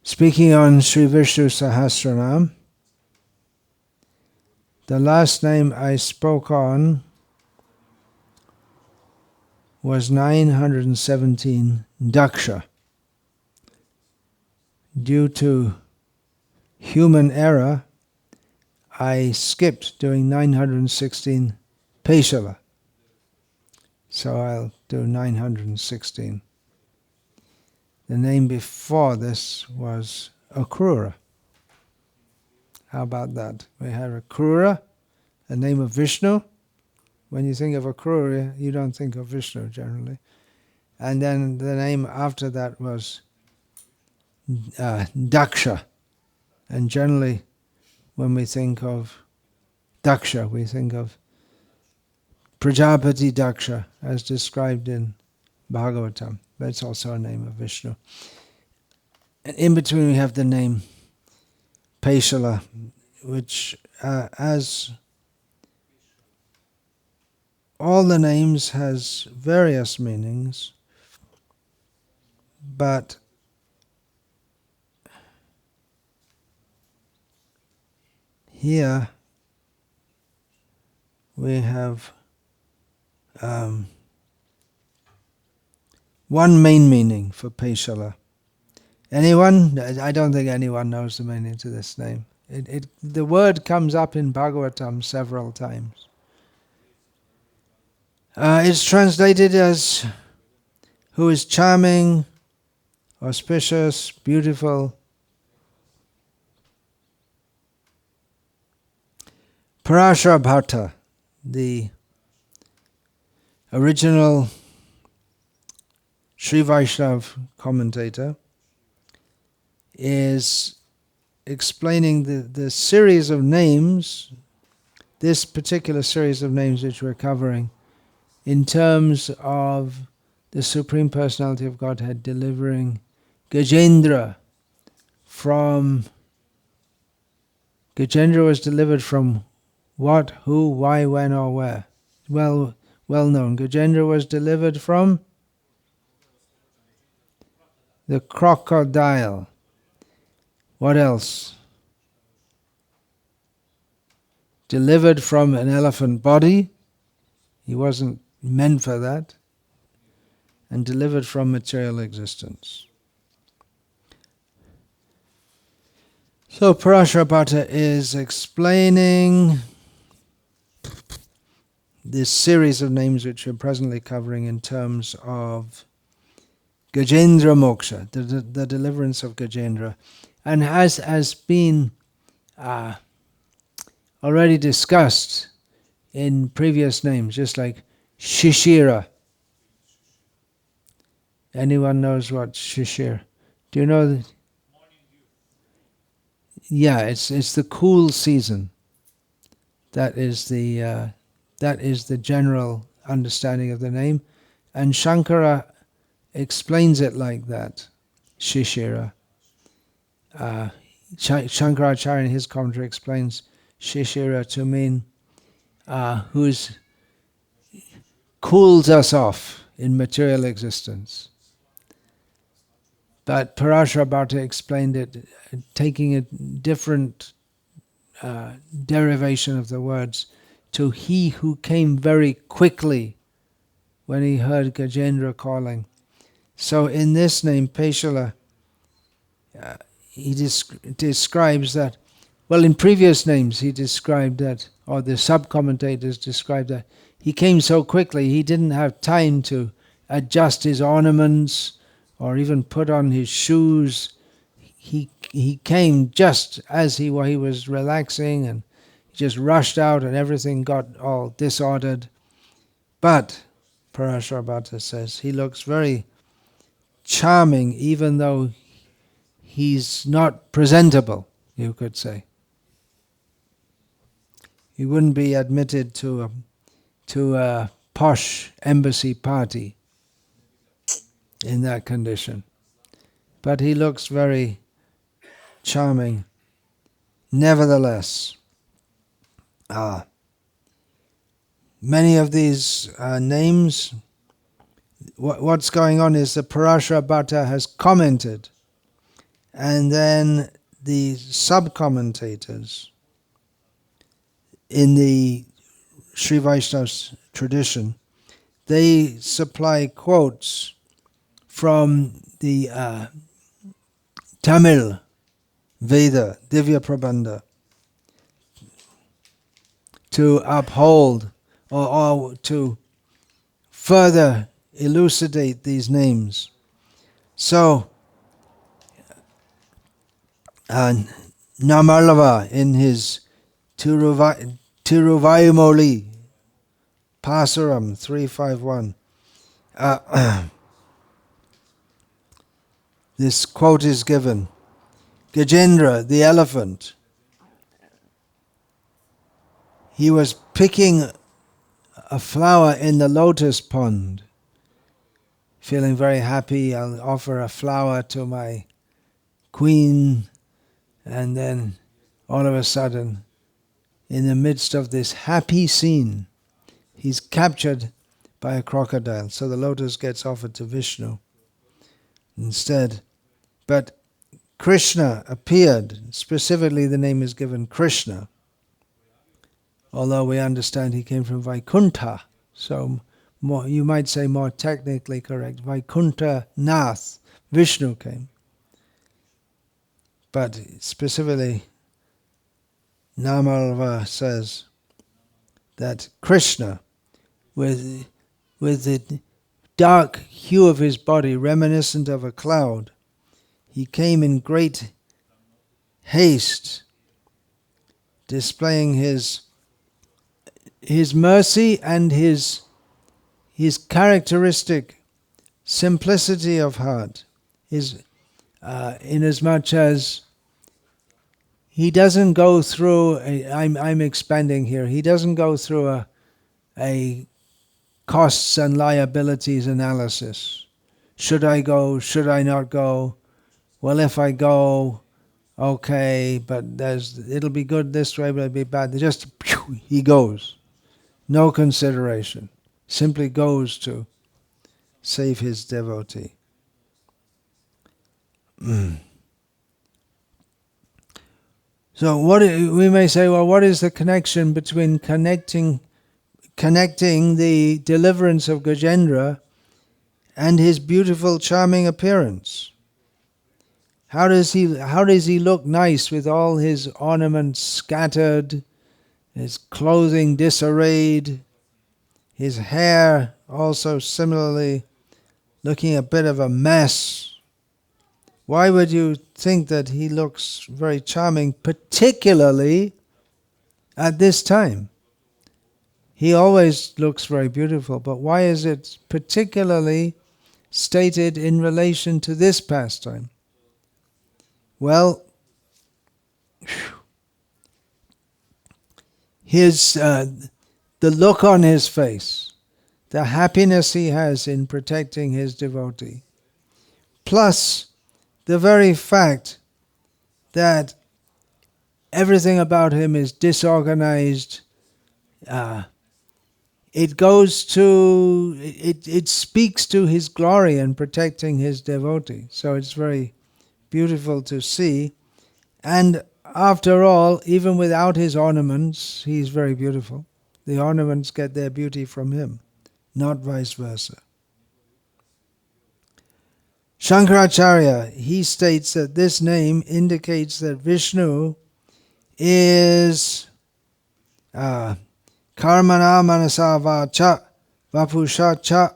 Speaking on Sri Vishnu-sahasranam, the last name I spoke on was 917 Daksha. Due to human error, I skipped doing 916 Pesala. So I'll do 916. The name before this was Akrura. How about that? We have Akrura, a name of Vishnu. When you think of Akrura, you don't think of Vishnu generally. And then the name after that was Daksha. And generally, when we think of Daksha, we think of Prajapati Daksha, as described in Bhagavatam. That's also a name of Vishnu. And in between we have the name Pesala, which as all the names has various meanings, but here we have one main meaning for Pesala. Anyone? I don't think anyone knows the meaning to this name. The word comes up in Bhagavatam several times. It's translated as who is charming, auspicious, beautiful. Parashara Bhatta, the original Sri Vaishnav commentator, is explaining the series of names, this particular series of names which we're covering, in terms of the Supreme Personality of Godhead delivering Gajendra from... Gajendra was delivered from what, who, why, when, or where? Well known. Gajendra was delivered from the crocodile. What else? Delivered from an elephant body. He wasn't meant for that. And delivered from material existence. So Parashara Bhatta is explaining this series of names which we're presently covering in terms of Gajendra Moksha, the deliverance of Gajendra. And has been already discussed in previous names, just like Shishira. Anyone knows what Shishir? Do you know? Yeah, it's the cool season. That is the general understanding of the name, and Shankara explains it like that. Shishira. Shankaracharya in his commentary explains Shishira to mean who's cools us off in material existence. But Parashara Bhatta explained it, taking a different derivation of the words, to he who came very quickly when he heard Gajendra calling. So in this name, Pesala, he describes that, well, in previous names he described that, or the sub-commentators described that, he came so quickly he didn't have time to adjust his ornaments or even put on his shoes. He came just as he was relaxing, and he just rushed out and everything got all disordered. But, Parashara Bhatta says, he looks very charming even though he's not presentable, you could say. He wouldn't be admitted to a posh embassy party in that condition. But he looks very charming. Nevertheless, many of these names, what's going on is that Parashara Bhatta has commented And then the sub-commentators in the Sri Vaishnava tradition, they supply quotes from the Tamil Veda, Divya Prabandha, to uphold or to further elucidate these names. So, Namalava in his Tiruvayumoli, Pasaram 351, this quote is given. Gajendra, the elephant, he was picking a flower in the lotus pond, feeling very happy. I'll offer a flower to my queen, and then all of a sudden, in the midst of this happy scene, he's captured by a crocodile. So the lotus gets offered to Vishnu instead. But Krishna appeared. Specifically, the name is given Krishna, although we understand he came from Vaikuntha. So more, you might say more technically correct, Vaikuntha Nath, Vishnu came. But specifically, Namalva says that Krishna, with the dark hue of his body reminiscent of a cloud, he came in great haste, displaying his mercy and his characteristic simplicity of heart. Inasmuch as he doesn't go through I'm expanding here. He doesn't go through a costs and liabilities analysis. Should I go? Should I not go? Well, if I go, okay, but it'll be good this way, but it'll be bad. He goes. No consideration. Simply goes to save his devotee. So we may say, well, what is the connection between connecting the deliverance of Gajendra and his beautiful, charming appearance? How does he look nice with all his ornaments scattered, his clothing disarrayed, his hair also similarly looking a bit of a mess? Why would you think that he looks very charming, particularly at this time? He always looks very beautiful, but why is it particularly stated in relation to this pastime? Well, the look on his face, the happiness he has in protecting his devotee, plus the very fact that everything about him is disorganized, it speaks to his glory in protecting his devotee. So it's very beautiful to see. And after all, even without his ornaments, he's very beautiful. The ornaments get their beauty from him, not vice versa. Shankaracharya, he states that this name indicates that Vishnu is karmana manasa vacha vapusha cha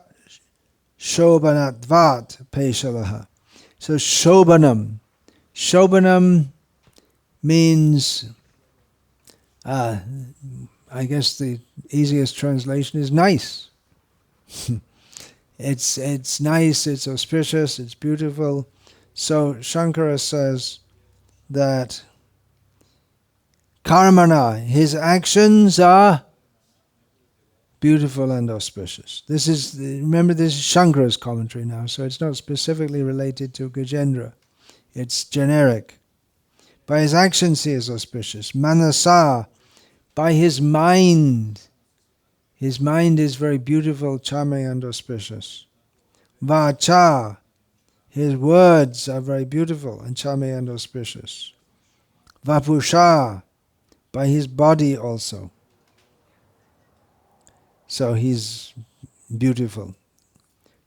shobhanatvat pesalaha. So shobhanam. Shobhanam means, I guess the easiest translation is nice. It's nice, it's auspicious, it's beautiful. So Shankara says that karmana, his actions are beautiful and auspicious. Remember this is Shankara's commentary now, so it's not specifically related to Gajendra. It's generic. By his actions he is auspicious. Manasa, by his mind. His mind is very beautiful, charming and auspicious. Vacha, His words are very beautiful and charming and auspicious. Vapusha, by his body also. So he's beautiful.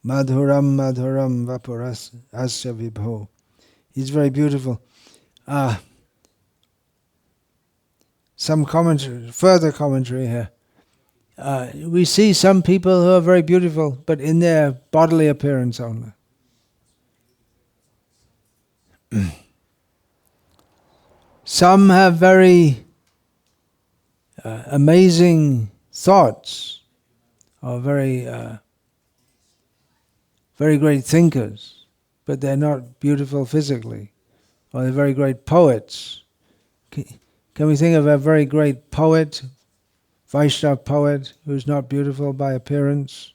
Madhuram madhuram vapuras asya vibho. He's very beautiful. Some commentary, further commentary here. We see some people who are very beautiful, but in their bodily appearance only. Some have very amazing thoughts, or very great thinkers, but they're not beautiful physically. Or they're very great poets. Can we think of a very great poet, Vaishnava poet, who's not beautiful by appearance?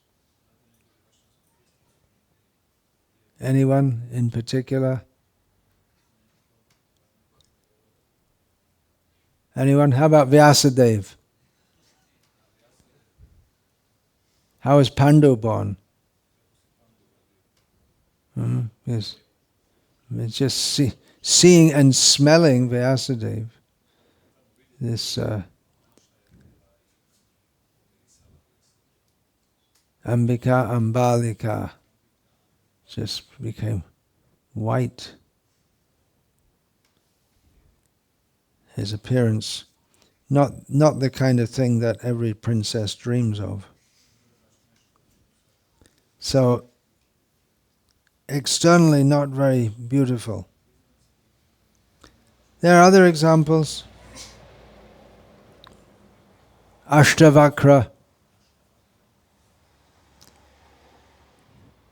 Anyone in particular? Anyone? How about Vyasadeva? How was Pandu born? Yes. It's just seeing and smelling Vyasadeva. This Ambika Ambalika just became white. His appearance, not the kind of thing that every princess dreams of. So, externally not very beautiful. There are other examples. Ashtavakra.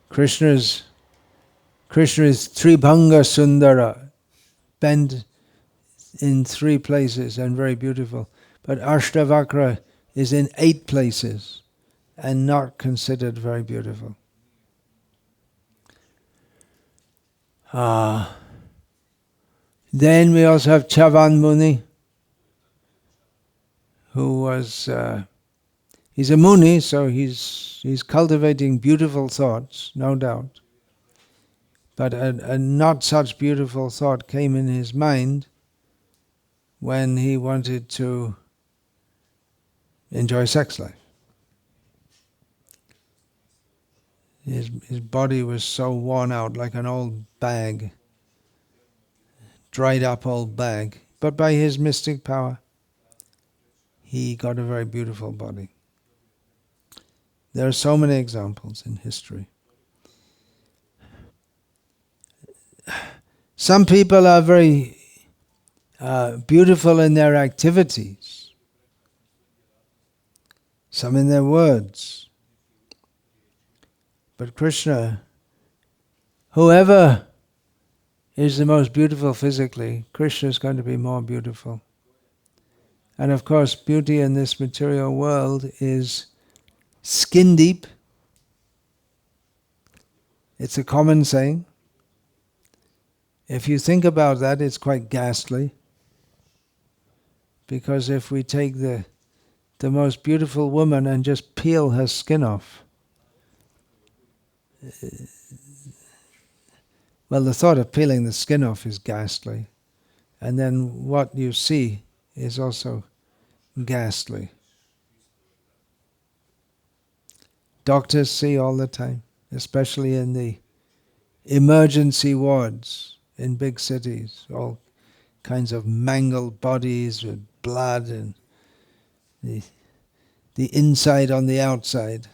Krishna is Tribhanga Sundara, bent in 3 places and very beautiful. But Ashtavakra is in 8 places and not considered very beautiful. Then we also have Chavan Muni, who was he's a Muni, so he's cultivating beautiful thoughts, no doubt. But a not such beautiful thought came in his mind when he wanted to enjoy sex life. His body was so worn out, like an old bag, dried up old bag. But by his mystic power, he got a very beautiful body. There are so many examples in history. Some people are very beautiful in their activities, some in their words. But Krishna, whoever is the most beautiful physically, Krishna is going to be more beautiful. And of course, beauty in this material world is skin deep. It's a common saying. If you think about that, it's quite ghastly. Because if we take the most beautiful woman and just peel her skin off, well, the thought of peeling the skin off is ghastly. And then what you see is also ghastly. Doctors see all the time, especially in the emergency wards in big cities, all kinds of mangled bodies with blood and the inside on the outside.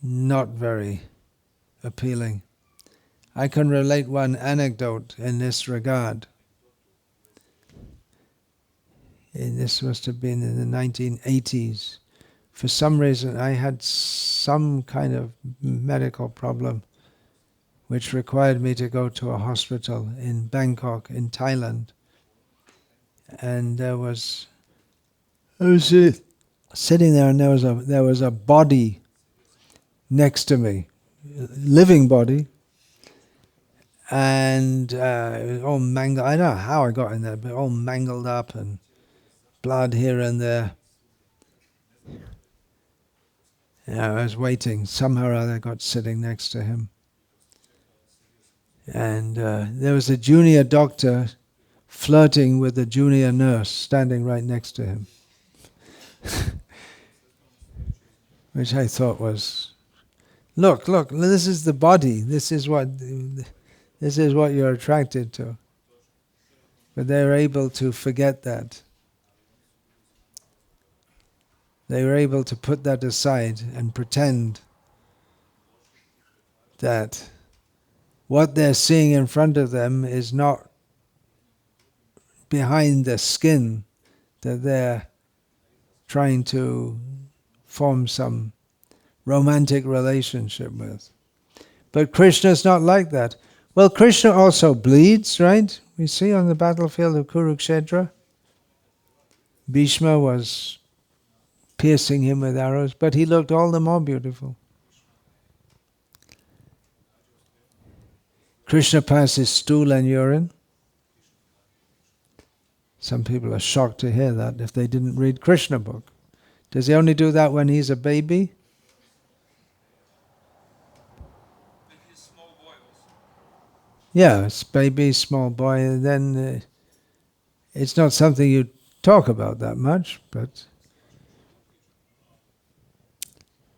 Not very appealing. I can relate one anecdote in this regard. This must have been in the 1980s. For some reason, I had some kind of medical problem which required me to go to a hospital in Bangkok, in Thailand. And I was sitting there, and there was a body next to me, living body, and it was all mangled. I don't know how I got in there, but all mangled up and blood here and there. I was waiting. Somehow or other I got sitting next to him. And there was a junior doctor flirting with a junior nurse standing right next to him. Which I thought was, look, this is the body. This is what you're attracted to. But they were able to forget that. They were able to put that aside and pretend that what they're seeing in front of them is not behind the skin, that they're trying to form some romantic relationship with. But Krishna's not like that. Well, Krishna also bleeds, right? We see on the battlefield of Kurukshetra, Bhishma was piercing him with arrows, but he looked all the more beautiful. Krishna passes stool and urine. Some people are shocked to hear that if they didn't read Krishna book. Does he only do that when he's a baby? Yeah, it's baby, small boy, and then it's not something you talk about that much, but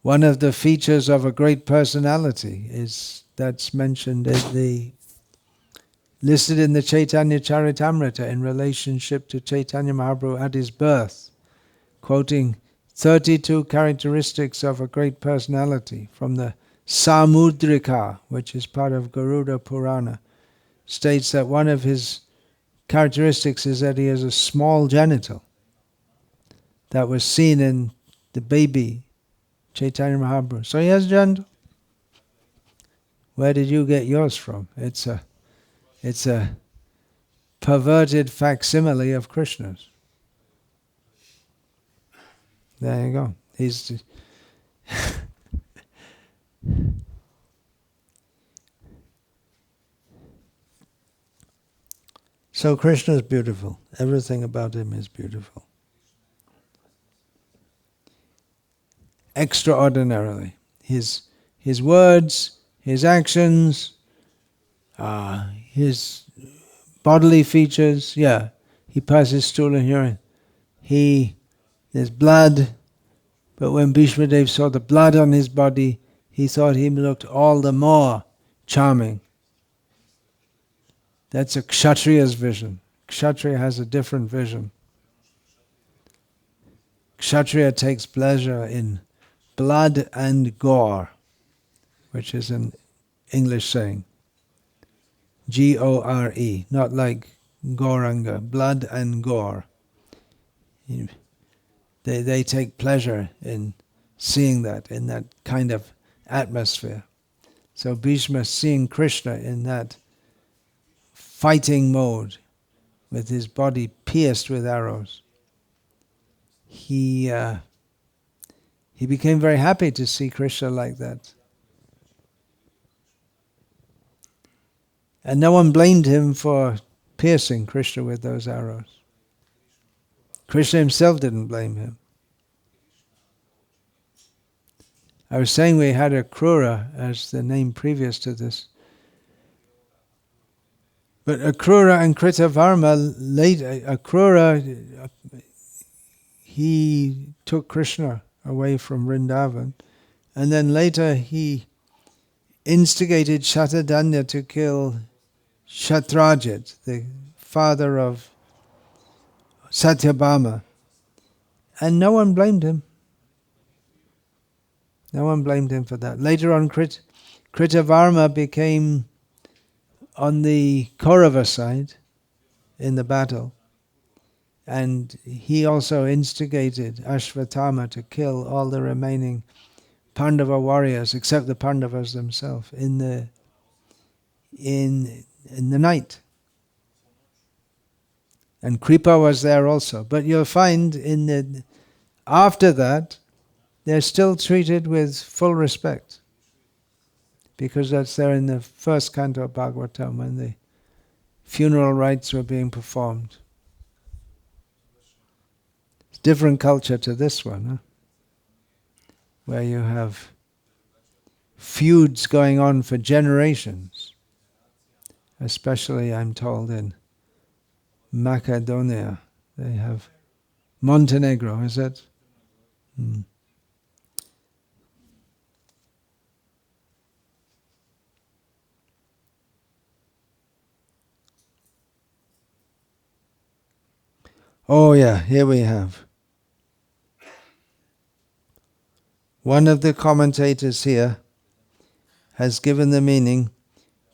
one of the features of a great personality is that's mentioned listed in the Chaitanya Charitamrita in relationship to Chaitanya Mahaprabhu at his birth, quoting 32 characteristics of a great personality from the Samudrika, which is part of Garuda Purana, states that one of his characteristics is that he has a small genital that was seen in the baby Chaitanya Mahaprabhu. So he has genital. Where did you get yours from? It's a perverted facsimile of Krishna's. There you go. So Krishna is beautiful. Everything about him is beautiful. Extraordinarily. His words, his actions, his bodily features, he passes stool and urine. There's blood, but when Bhishma Dev saw the blood on his body, he thought he looked all the more charming. That's a Kshatriya's vision. Kshatriya has a different vision. Kshatriya takes pleasure in blood and gore, which is an English saying. G-O-R-E, not like Gauranga, blood and gore. They take pleasure in seeing that, in that kind of atmosphere. So Bhishma, seeing Krishna in that fighting mode, with his body pierced with arrows, he became very happy to see Krishna like that. And no one blamed him for piercing Krishna with those arrows. Krishna himself didn't blame him. I was saying we had Akrura as the name previous to this. But Akrura and Kritavarma, later, Akrura, he took Krishna away from Vrindavan, and then later he instigated Shatadanya to kill Shatrajit, the father of Satyabhama, and no one blamed him. No one blamed him for that. Later on, Kritavarma became on the Kaurava side in the battle, and he also instigated Ashvatthama to kill all the remaining Pandava warriors except the Pandavas themselves in the night. And Kripa was there also. But you'll find after that, they're still treated with full respect, because that's there in the first canto of Bhagavatam when the funeral rites were being performed. It's different culture to this one. where you have feuds going on for generations, especially, I'm told, in Macedonia. They have Montenegro, is it? Mm. Oh yeah, here we have. One of the commentators here has given the meaning,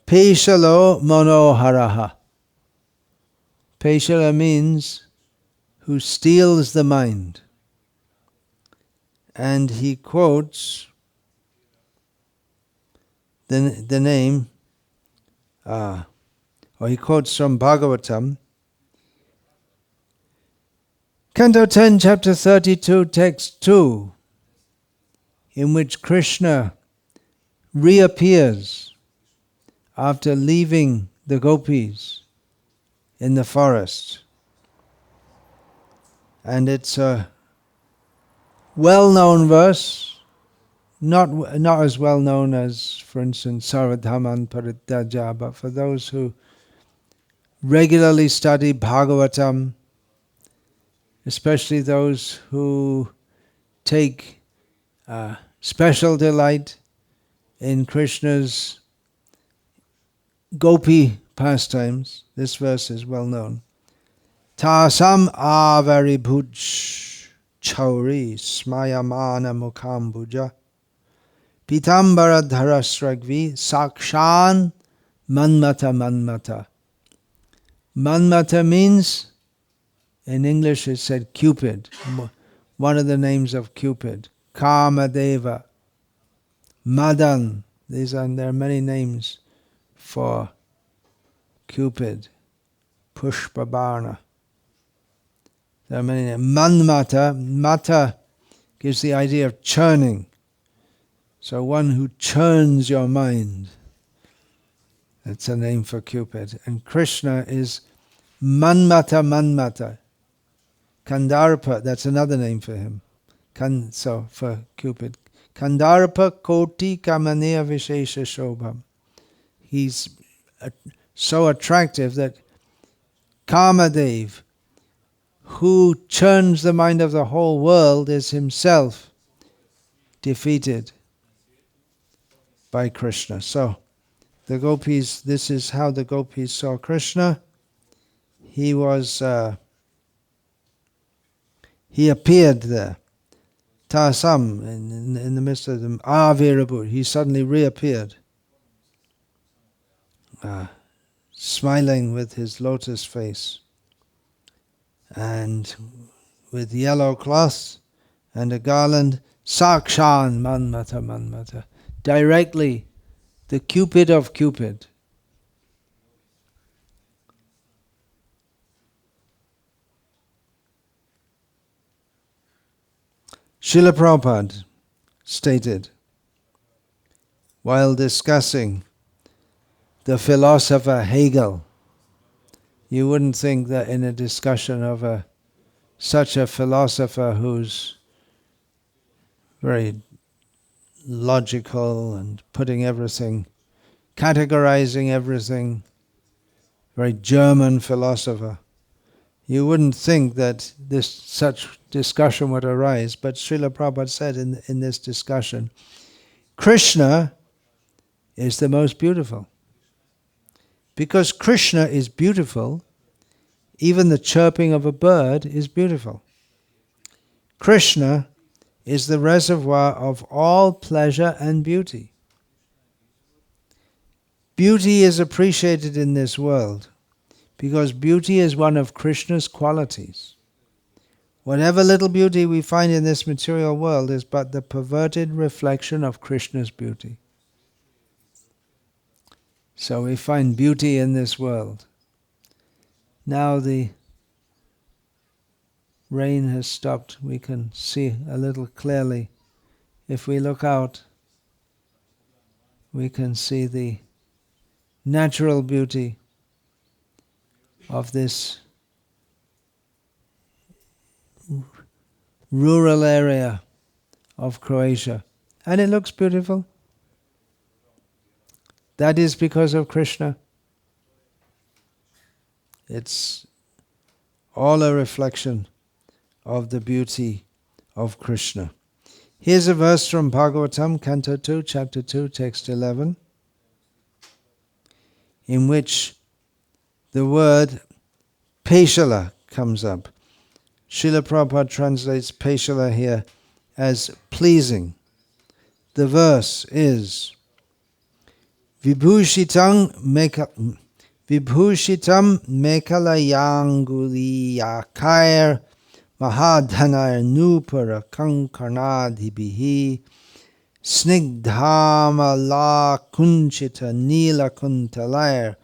Pesalo monoharaha. Pesala means who steals the mind. And he quotes the name, or he quotes from Bhagavatam, Canto 10, Chapter 32, Text 2, in which Krishna reappears after leaving the gopis in the forest. And it's a well-known verse, not as well-known as, for instance, Saradhaman Parityaja, but for those who regularly study Bhagavatam, especially those who take special delight in Krishna's gopi pastimes, this verse is well known. Tasam avaribhuj chauri smayamana mukhambuja pitambara dharasragvi sakshan manmata manmata. Manmata means, in English it said Cupid, one of the names of Cupid. Kamadeva, Madan, there are many names for Cupid. Pushpabana. There are many names. Manmata, mata gives the idea of churning. So one who churns your mind. That's a name for Cupid. And Krishna is Manmata Manmata. Kandarpa, that's another name for him. So for Cupid. Kandarpa Koti Kamanea Vishesha Shobham. He's so attractive that Kamadev, who churns the mind of the whole world, is himself defeated by Krishna. So the gopis, this is how the gopis saw Krishna. He was, he appeared there. Tasam, in the midst of them, Avirabhu, he suddenly reappeared, smiling with his lotus face, and with yellow cloth and a garland, Sakshan Manmata Manmata, directly the Cupid of Cupid. Srila Prabhupada stated, while discussing the philosopher Hegel, you wouldn't think that in a discussion of such a philosopher who's very logical and putting everything, categorizing everything, very German philosopher, you wouldn't think that such discussion would arise. But Srila Prabhupada said in this discussion, Krishna is the most beautiful. Because Krishna is beautiful, even the chirping of a bird is beautiful. Krishna is the reservoir of all pleasure and beauty. Beauty is appreciated in this world because beauty is one of Krishna's qualities. Whatever little beauty we find in this material world is but the perverted reflection of Krishna's beauty. So we find beauty in this world. Now the rain has stopped. We can see a little clearly. If we look out, we can see the natural beauty of this rural area of Croatia. And it looks beautiful. That is because of Krishna. It's all a reflection of the beauty of Krishna. Here's a verse from Bhagavatam, Canto 2, Chapter 2, Text 11, in which the word Pesala comes up. Srila Prabhupada translates Pesala here as pleasing. The verse is Vibhushitam mekalayanguliyakair mahadhanair nupara kankarnadhibihi snigdhama la kunchita nila kuntalair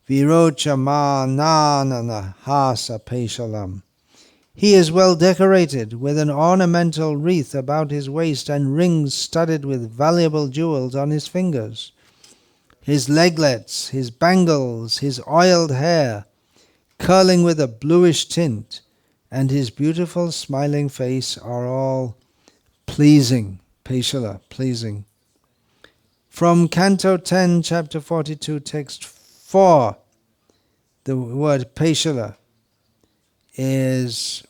virocha mananana hasa peshalam. He is well decorated with an ornamental wreath about his waist and rings studded with valuable jewels on his fingers. His leglets, his bangles, his oiled hair, curling with a bluish tint, and his beautiful smiling face are all pleasing. Pesala, pleasing. From Canto 10, Chapter 42, Text 4, the word Pesala is,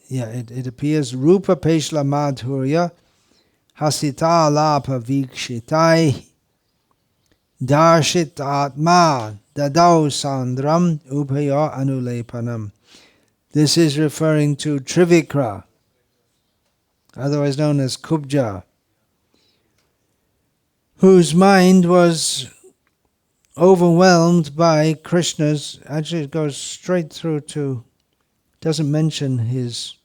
it appears Rupa Pesala Madhurya Hasita Lapa Vikshitai Darshit Atma Dadau Sandram Upayo Anulepanam. This is referring to Trivikra, otherwise known as Kubja, whose mind was overwhelmed by Krishna's, actually it goes straight through to, doesn't mention his,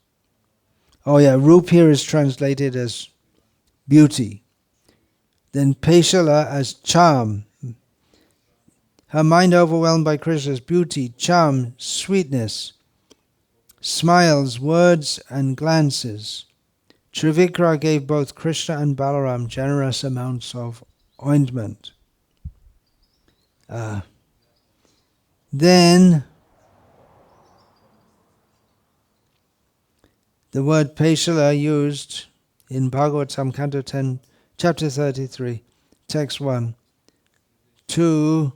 Rup here is translated as beauty. Then Pesala as charm. Her mind overwhelmed by Krishna's beauty, charm, sweetness, smiles, words and glances. Trivikra gave both Krishna and Balaram generous amounts of ointment. Then the word Pesala used in Bhagavatam, Canto 10, Chapter 33, Text 1, to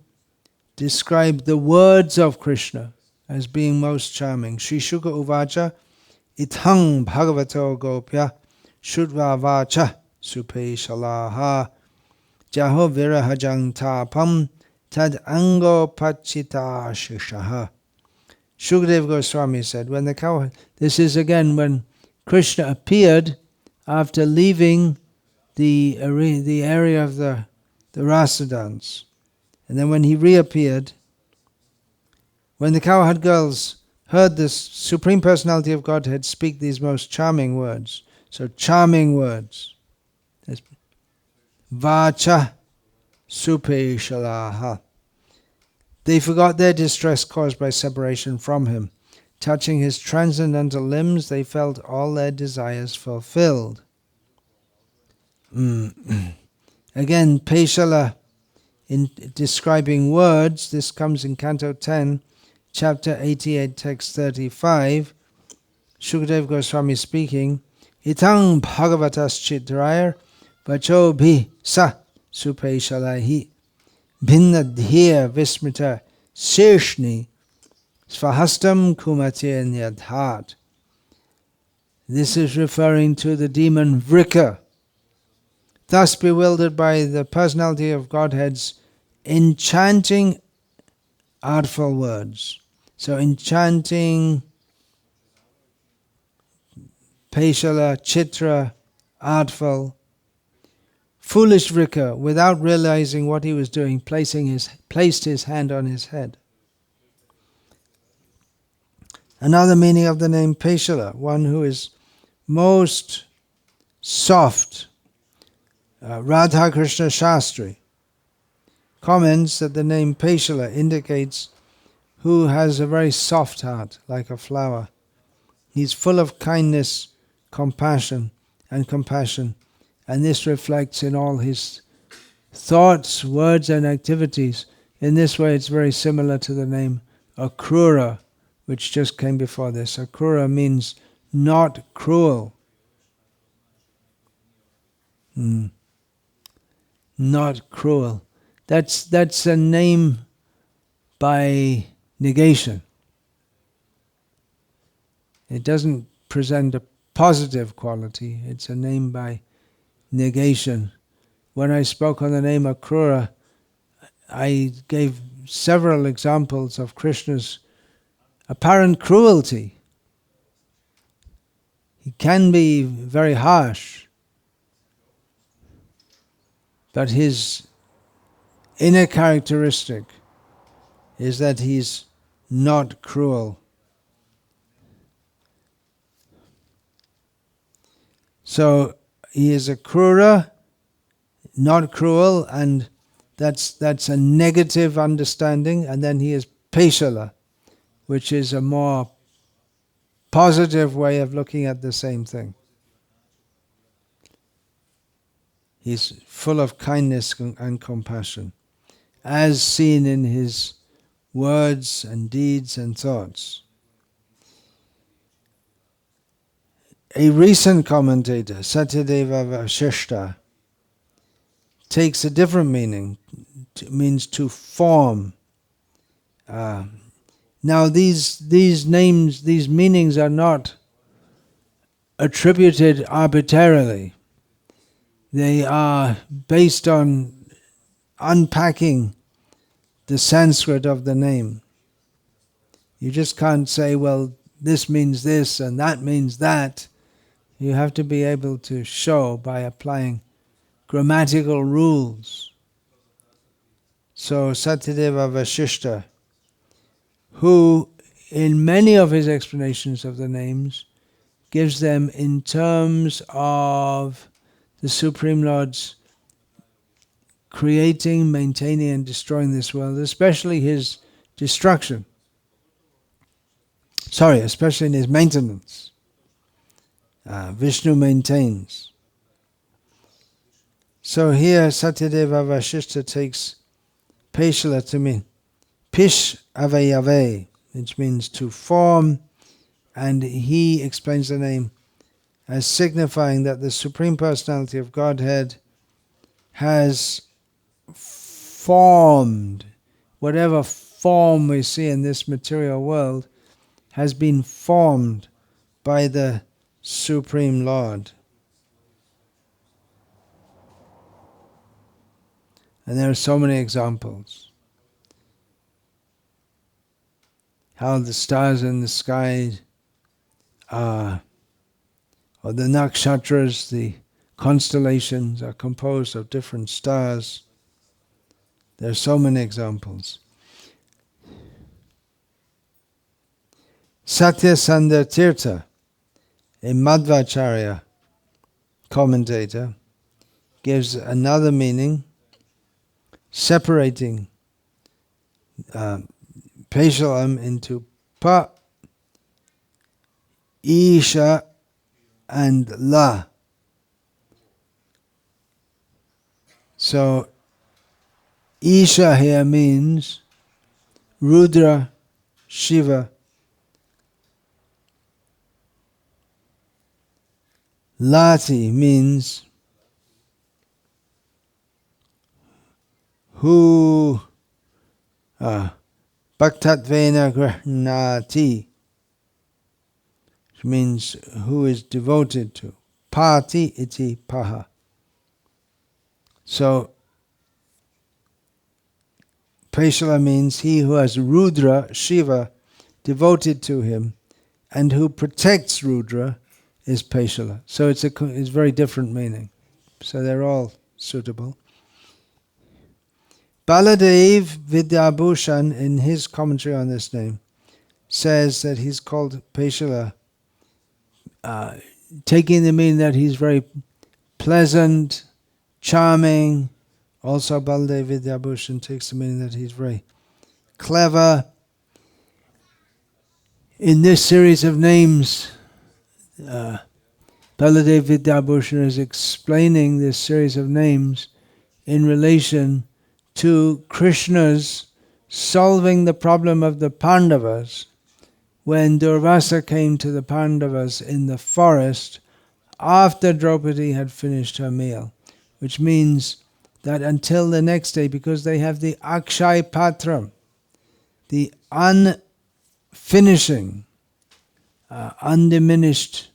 describe the words of Krishna as being most charming. Sri Shuka Uvacha Ithang Bhagavato Gopya Shudva Vacha Supe Shalaha Jaho Virahajang Tapam Tad Ango Pachita Shishaha. Shukdev Goswami said, when the cow, this is again when Krishna appeared after leaving the area of the rasa dance. And then when he reappeared, when the cowherd girls heard the Supreme Personality of Godhead speak these most charming words, so charming words, Vacha Supe Shalaha, they forgot their distress caused by separation from him. Touching his transcendental limbs, they felt all their desires fulfilled. Again, Pesala, in describing words, this comes in Canto 10, Chapter 88, Text 35. Shukdev Goswami speaking, Itang Bhagavatas Chitrayar Vacho Bhi Sa Supe Shalahi Bhinna Dhya Vismita Sheshni Svahastam Kumatir Nyadhat. This is referring to the demon Vrika, thus bewildered by the personality of Godhead's enchanting, artful words. So enchanting, Pesala, Chitra, artful, foolish Vrika, without realizing what he was doing, placed his hand on his head. Another meaning of the name Pesala, one who is most soft. Radha Krishna Shastri comments that the name Pesala indicates who has a very soft heart, like a flower. He's full of kindness, compassion, and this reflects in all his thoughts, words, and activities. In this way, it's very similar to the name Akrura, which just came before this. Akrura means not cruel. Not cruel. That's a name by negation. It doesn't present a positive quality. It's a name by negation. When I spoke on the name Akrura, I gave several examples of Krishna's apparent cruelty. He can be very harsh, but his inner characteristic is that he's not cruel. So he is a Krura, not cruel, and that's a negative understanding. And then he is Pesala, which is a more positive way of looking at the same thing. He's full of kindness and compassion, as seen in his words and deeds and thoughts. A recent commentator, Satyadeva Vashishta, takes a different meaning. It means to form. Now these names, these meanings are not attributed arbitrarily. They are based on unpacking the Sanskrit of the name. You just can't say, well, this means this and that means that. You have to be able to show by applying grammatical rules. So Satyadeva Vashishta, who in many of his explanations of the names gives them in terms of the Supreme Lord's creating, maintaining and destroying this world, especially his destruction. Especially in his maintenance. Vishnu maintains. So here Satyadeva Vashishta takes Pesala to mean Pish Avayave, which means to form, and he explains the name as signifying that the Supreme Personality of Godhead has formed. Whatever form we see in this material world has been formed by the Supreme Lord. And there are so many examples. How the stars in the sky are, or the nakshatras, the constellations, are composed of different stars. There are so many examples. Satyasandar Tirtha, a Madhvacharya commentator, gives another meaning, separating Pesalam into Pa, Isha and La. So Isha here means Rudra, Shiva. Lati means who Bhaktatvena Grahnati, which means who is devoted to. Pati iti paha. So Pesala means he who has Rudra, Shiva, devoted to him, and who protects Rudra is Pesala. So it's very different meaning. So they're all suitable. Baladev Vidyabhushan, in his commentary on this name, says that he's called Pesala, taking the meaning that he's very pleasant, charming. Also Baladev Vidyabhushan takes the meaning that he's very clever. In this series of names, Baladev Vidyabhushan is explaining this series of names in relation to Krishna's solving the problem of the Pandavas when Durvasa came to the Pandavas in the forest after Draupadi had finished her meal. which means that until the next day, because they have the Akshay Patram, the unfinishing, undiminished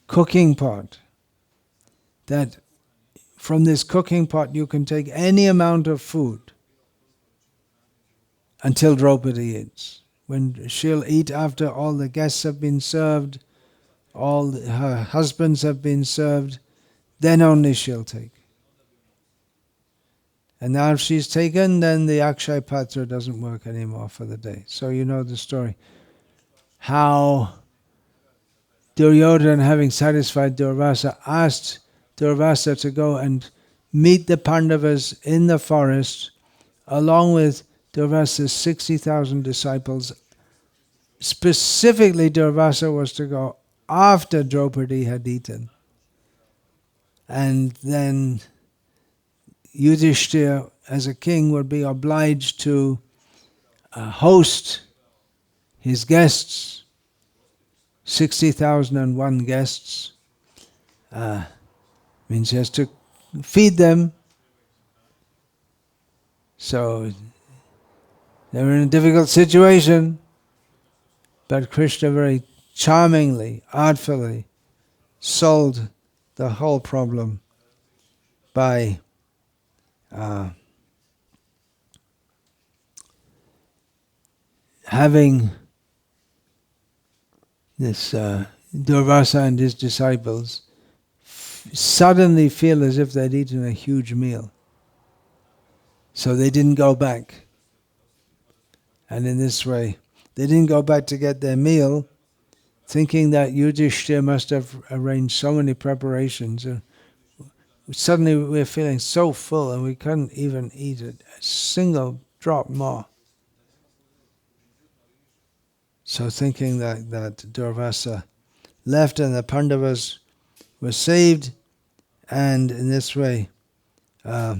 cooking pot, that from this cooking pot you can take any amount of food until Draupadi eats. When she'll eat after all the guests have been served, all her husbands have been served, then only she'll take. And now if she's taken, then the Akshay Patra doesn't work anymore for the day. So you know the story. How Duryodhana, having satisfied Durvasa, asked Durvasa to go and meet the Pandavas in the forest, along with Durvasa's 60,000 disciples. Specifically, Durvasa was to go after Draupadi had eaten. And then Yudhishthira, as a king, would be obliged to host his guests, 60,001 guests. Means he has to feed them. So they were in a difficult situation, but Krishna very charmingly, artfully solved the whole problem by having this Durvasa and his disciples suddenly feel as if they'd eaten a huge meal. So they didn't go back. And in this way, they didn't go back to get their meal, thinking that Yudhishthira must have arranged so many preparations. And suddenly we're feeling so full and we couldn't even eat a single drop more. So thinking that Durvasa left and the Pandavas were saved, and in this way, Bale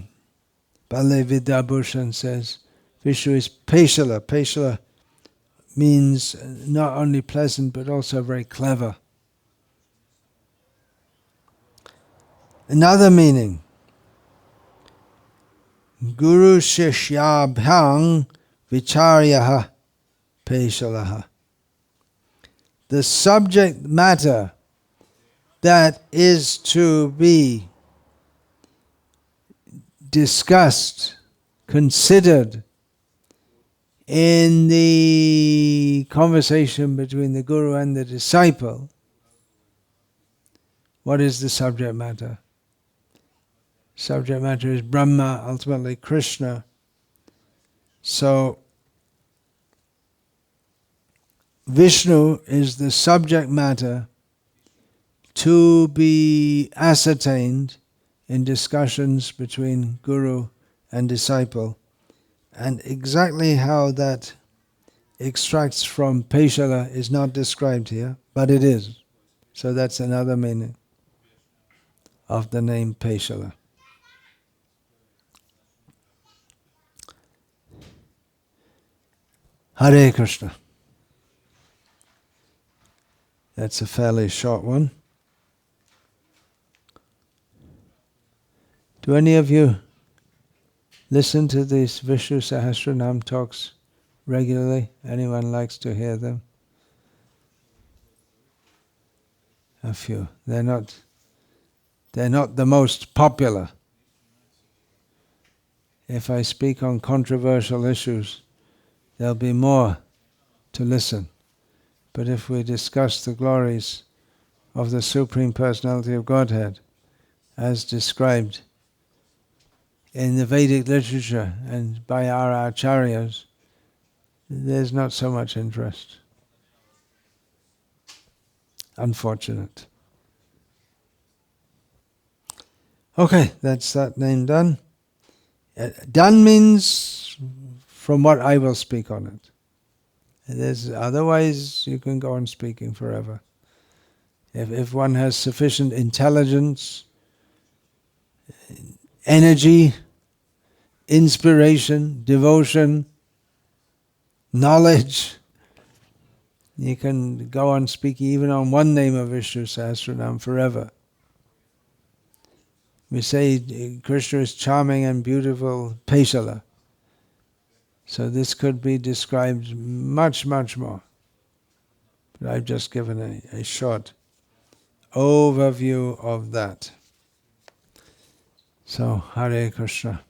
Vidyabhushan says, Vishnu is Pesala. Pesala means not only pleasant but also very clever. Another meaning, Guru Shishyabhyang Vicharyaha Pesalaha. The subject matter that is to be discussed, considered in the conversation between the Guru and the disciple. What is the subject matter? Subject matter is Brahma, ultimately Krishna. So Vishnu is the subject matter to be ascertained in discussions between Guru and disciple. And exactly how that extracts from Pesala is not described here, but it is. So that's another meaning of the name Pesala. Hare Krishna. That's a fairly short one. Do any of you listen to these Vishnu-sahasranam talks regularly? Anyone likes to hear them? A few. They're not the most popular. If I speak on controversial issues, there'll be more to listen. But if we discuss the glories of the Supreme Personality of Godhead, as described in the Vedic literature and by our acharyas, there's not so much interest. Unfortunate. Okay, that's that name done. Done means from what I will speak on it. Otherwise, you can go on speaking forever. If one has sufficient intelligence, energy, inspiration, devotion, knowledge, you can go on speaking even on one name of Vishnu Sahasranam forever. We say Krishna is charming and beautiful, Pesala. So this could be described much, much more. But I've just given a short overview of that. So, Hare Krishna.